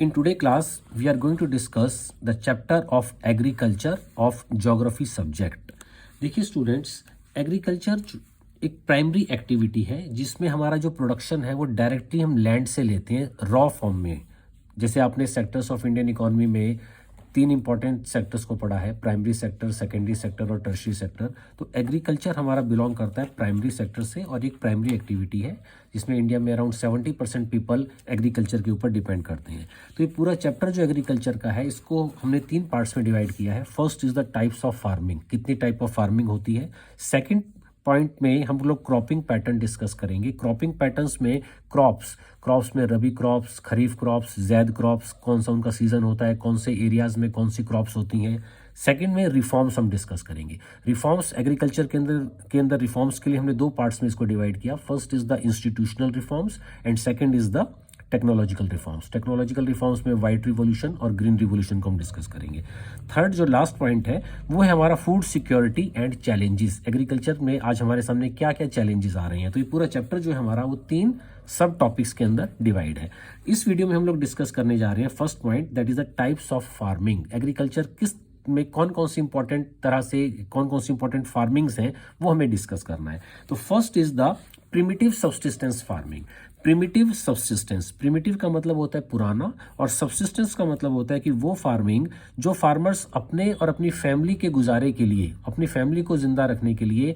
In today class, we are going to discuss the chapter of agriculture of geography subject. देखिए students, agriculture एक primary activity है जिसमें हमारा जो production है वो डायरेक्टली हम लैंड से लेते हैं रॉ फॉर्म में। जैसे आपने सेक्टर्स ऑफ इंडियन इकोनॉमी में 3 इंपॉर्टेंट सेक्टर्स को पढ़ा है, प्राइमरी सेक्टर, सेकेंडरी सेक्टर और टर्शियरी सेक्टर। तो एग्रीकल्चर हमारा बिलोंग करता है प्राइमरी सेक्टर से और एक प्राइमरी एक्टिविटी है जिसमें इंडिया में अराउंड 70% पीपल एग्रीकल्चर के ऊपर डिपेंड करते हैं। तो ये पूरा चैप्टर जो एग्रीकल्चर का है इसको हमने 3 पार्ट्स में डिवाइड किया है। First is the types of farming, कितनी टाइप ऑफ फार्मिंग होती है। सेकेंड पॉइंट में हम लोग क्रॉपिंग पैटर्न डिस्कस करेंगे। क्रॉपिंग पैटर्न्स में क्रॉप्स में रबी क्रॉप्स, खरीफ क्रॉप्स, जैद क्रॉप्स, कौन सा उनका सीजन होता है, कौन से एरियाज में कौन सी क्रॉप्स होती हैं। सेकंड में रिफॉर्म्स हम डिस्कस करेंगे। रिफॉर्म्स एग्रीकल्चर के अंदर रिफॉर्म्स के लिए हमने 2 पार्ट्स में इसको डिवाइड किया। First is the institutional reforms and second is the technological reforms. Technological reforms में व्हाइट रिवॉल्यूशन और ग्रीन रिवॉल्यूशन को हम डिस्कस करेंगे। थर्ड जो लास्ट पॉइंट है वो है हमारा food security and challenges. Agriculture में आज हमारे सामने क्या क्या चैलेंजेस आ रहे हैं। तो ये पूरा चैप्टर जो है हमारा वो 3 सब टॉपिक्स के अंदर डिवाइड है। इस वीडियो में हम लोग डिस्कस करने जा रहे हैं first point, that is the types of farming. Agriculture किस में कौन कौन सी इंपॉर्टेंट फार्मिंग्स हैं वो हमें डिस्कस करना है। तो first is the primitive subsistence farming. Primitive subsistence, primitive का मतलब होता है पुराना और सब्सिस्टेंस का मतलब होता है कि वो फार्मिंग जो फार्मर्स अपने और अपनी फैमिली के गुजारे के लिए, अपनी फैमिली को जिंदा रखने के लिए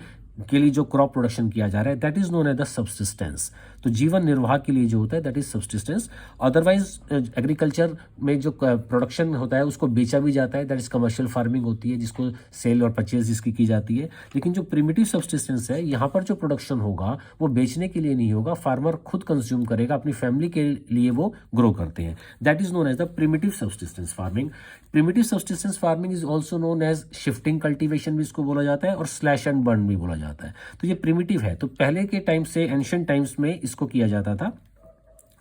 जो क्रॉप प्रोडक्शन किया जा रहा है, that is known as the subsistence. तो जीवन निर्वाह के लिए जो होता है that is subsistence. Otherwise agriculture में जो प्रोडक्शन होता है उसको बेचा भी जाता है, दैट इज कमर्शियल फार्मिंग होती है जिसको सेल और परचेज जिसकी की जाती है। लेकिन जो प्रिमिटिव सब्सिस्टेंस है, यहाँ पर जो प्रोडक्शन होगा वो बेचने के लिए नहीं होगा, फार्मर खुद कंज्यूम करेगा, अपनी फैमिली के लिए वो ग्रो करते हैं। That is known as the primitive subsistence farming. Primitive subsistence farming is also known as shifting cultivation भी इसको बोला जाता है और स्लैश एंड बर्न भी बोला जाता है। तो ये प्रिमिटिव है। तो पहले के टाइम से, एंशिएंट टाइम्स में इसको किया जाता था।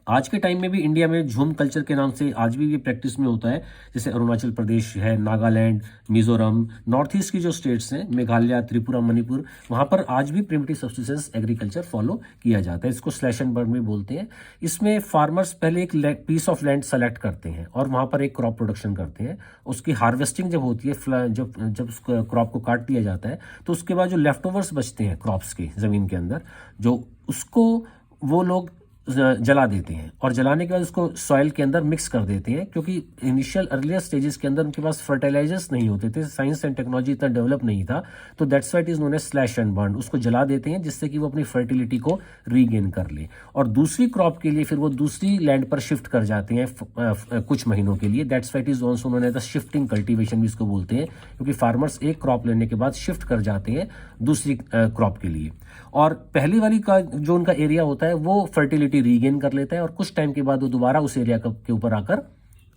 आज के टाइम में भी इंडिया में झूम कल्चर के नाम से आज भी ये प्रैक्टिस में होता है। जैसे अरुणाचल प्रदेश है, नागालैंड, मिजोरम, नॉर्थ ईस्ट की जो स्टेट्स हैं, मेघालय, त्रिपुरा, मणिपुर, वहां पर आज भी प्रिमिटिव सब्सिस्टेंस एग्रीकल्चर फॉलो किया जाता है। इसको स्लैश एंड बर्न भी बोलते हैं। इसमें फार्मर्स पहले एक पीस ऑफ लैंड सेलेक्ट करते हैं और वहां पर एक क्रॉप प्रोडक्शन करते हैं। उसकी हार्वेस्टिंग जब होती है, जब क्रॉप को काट दिया जाता है तो उसके बाद जो लेफ्ट ओवर्स बचते हैं क्रॉप्स के जमीन के अंदर, जो उसको वो लोग जला देते हैं और जलाने के बाद उसको सॉइल के अंदर मिक्स कर देते हैं, क्योंकि इनिशियल अर्लियर स्टेजेस के अंदर उनके पास फर्टिलाइजर्स नहीं होते थे, साइंस एंड टेक्नोलॉजी इतना डेवलप नहीं था। तो that's why it is known as slash and burn. उसको जला देते हैं जिससे कि वो अपनी फर्टिलिटी को रीगेन कर ले और दूसरी क्रॉप के लिए फिर वो दूसरी लैंड पर शिफ्ट कर जाते हैं कुछ महीनों के लिए। That's why it is also known as the shifting cultivation भी इसको बोलते हैं, क्योंकि फार्मर्स एक क्रॉप लेने के बाद शिफ्ट कर जाते हैं दूसरी क्रॉप के लिए और पहली वाली का जो उनका एरिया होता है वो फर्टिलिटी रीगेन कर लेता है और कुछ टाइम के बाद वो दोबारा उस एरिया के ऊपर आकर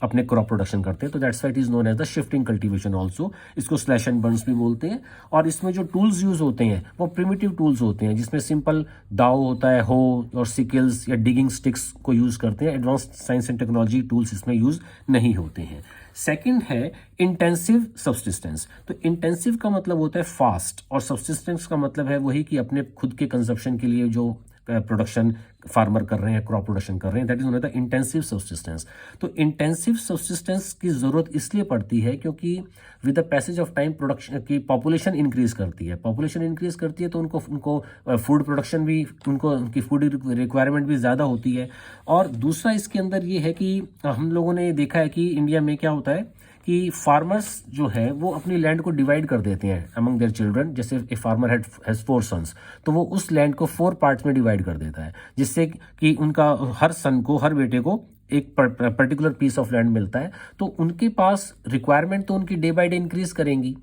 अपने क्रॉप प्रोडक्शन करते हैं। तो that's why it is known as the shifting cultivation also. इसको स्लैश एंड बर्न्स भी बोलते हैं। और इसमें जो टूल्स यूज होते हैं वो प्रिमिटिव टूल्स होते हैं, जिसमें सिंपल दाव होता है, हो और सिकल्स या डिगिंग स्टिक्स को यूज करते हैं। Advanced science and technology tools इसमें यूज नहीं होते हैं। सेकंड है इंटेंसिव सब्सिस्टेंस। तो इंटेंसिव का मतलब होता है फास्ट और सब्सिस्टेंस का मतलब है वही कि अपने खुद के कंजप्शन के लिए जो प्रोडक्शन फार्मर कर रहे हैं, क्रॉप प्रोडक्शन कर रहे हैं, that is known as the intensive subsistence. तो इंटेंसिव सब्सिस्टेंस की जरूरत इसलिए पड़ती है क्योंकि with the passage of time production की पॉपुलेशन इंक्रीज करती है। पॉपुलेशन इंक्रीज करती है तो उनको फूड प्रोडक्शन भी, उनकी फूड रिक्वायरमेंट भी ज़्यादा होती है। और दूसरा इसके अंदर ये है कि हम लोगों ने देखा है कि इंडिया में क्या होता है कि फार्मर्स जो है वो अपनी लैंड को डिवाइड कर देते हैं अमंग देयर चिल्ड्रन। जैसे ए फार्मर हैज 4 सन्स तो वो उस लैंड को 4 पार्ट्स में डिवाइड कर देता है, जिससे कि उनका हर सन को, हर बेटे को एक पर्टिकुलर पीस ऑफ लैंड मिलता है। तो उनके पास रिक्वायरमेंट तो उनकी डे बाय डे इंक्रीज करेंगी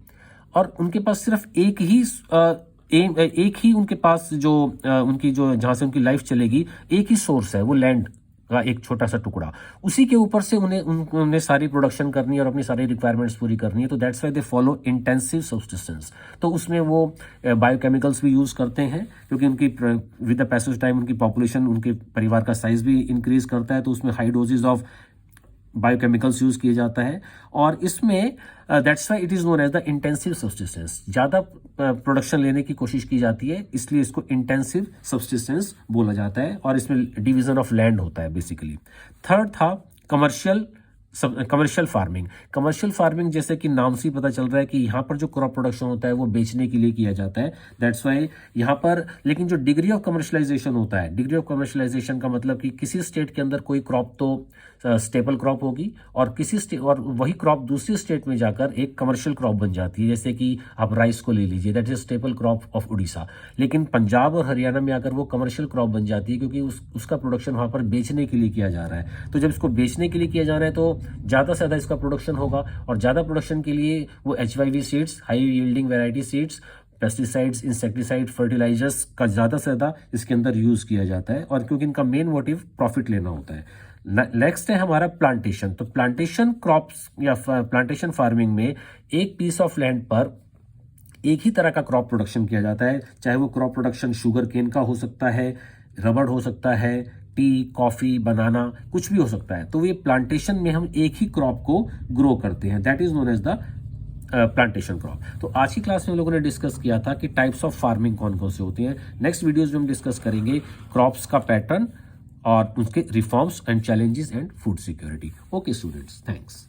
और उनके पास सिर्फ एक ही उनके पास जो उनकी जो जहां से उनकी लाइफ चलेगी, एक ही सोर्स है, वो लैंड का एक छोटा सा टुकड़ा। उसी के ऊपर से उन्हें सारी प्रोडक्शन करनी है और अपनी सारी रिक्वायरमेंट्स पूरी करनी है। तो that's why they follow intensive subsistence. तो उसमें वो बायोकेमिकल्स भी यूज करते हैं, क्योंकि उनकी विद द पैसेज टाइम उनकी पॉपुलेशन, उनके परिवार का साइज भी इंक्रीज करता है। तो उसमें high doses of biochemicals use किया जाता है और इसमें that's why it is known as the intensive subsistence. ज्यादा प्रोडक्शन लेने की कोशिश की जाती है, इसलिए इसको इंटेंसिव सब्सिस्टेंस बोला जाता है और इसमें डिवीजन ऑफ लैंड होता है बेसिकली। थर्ड था कमर्शियल कमर्शियल फार्मिंग जैसे कि नाम से ही पता चल रहा है कि यहाँ पर जो क्रॉप प्रोडक्शन होता है वो बेचने के लिए किया जाता है, दैट्स वाई यहाँ पर। लेकिन जो डिग्री ऑफ कमर्शलाइजेशन होता है, डिग्री ऑफ कमर्शलाइजेशन का मतलब कि किसी स्टेट के अंदर कोई क्रॉप तो स्टेपल क्रॉप होगी और और वही क्रॉप दूसरी स्टेट में जाकर एक कमर्शियल क्रॉप बन जाती है, जैसे कि आप राइस को ले लीजिए, that is staple crop of Orissa. लेकिन पंजाब और हरियाणा में आकर वो कमर्शियल क्रॉप बन जाती है क्योंकि उसका प्रोडक्शन वहाँ पर बेचने के लिए किया जा रहा है। तो जब इसको बेचने के लिए किया जा रहा है तो ज़्यादा से ज़्यादा इसका प्रोडक्शन होगा, और ज़्यादा प्रोडक्शन के लिए वो HYV seeds, high yielding variety seeds, pesticides, insecticide, fertilisers का ज़्यादा से ज़्यादा इसके अंदर यूज़ किया जाता है, और क्योंकि इनका मेन मोटिव प्रॉफिट लेना होता है। नेक्स्ट है हमारा प्लांटेशन। तो प्लांटेशन क्रॉप्स या प्लांटेशन फार्मिंग में एक पीस ऑफ लैंड पर एक ही तरह का क्रॉप प्रोडक्शन किया जाता है, चाहे वो क्रॉप प्रोडक्शन शुगर केन का हो सकता है, रबड़ हो सकता है, टी, कॉफी, बनाना, कुछ भी हो सकता है। तो ये प्लांटेशन में हम एक ही क्रॉप को ग्रो करते हैं, that is known as the plantation crop. तो आज की क्लास में हम लोगों ने डिस्कस किया था कि टाइप्स ऑफ फार्मिंग कौन कौन से होते हैं। नेक्स्ट वीडियोज में हम डिस्कस करेंगे क्रॉप्स का पैटर्न और उनके reforms and challenges and food security. Okay students, thanks.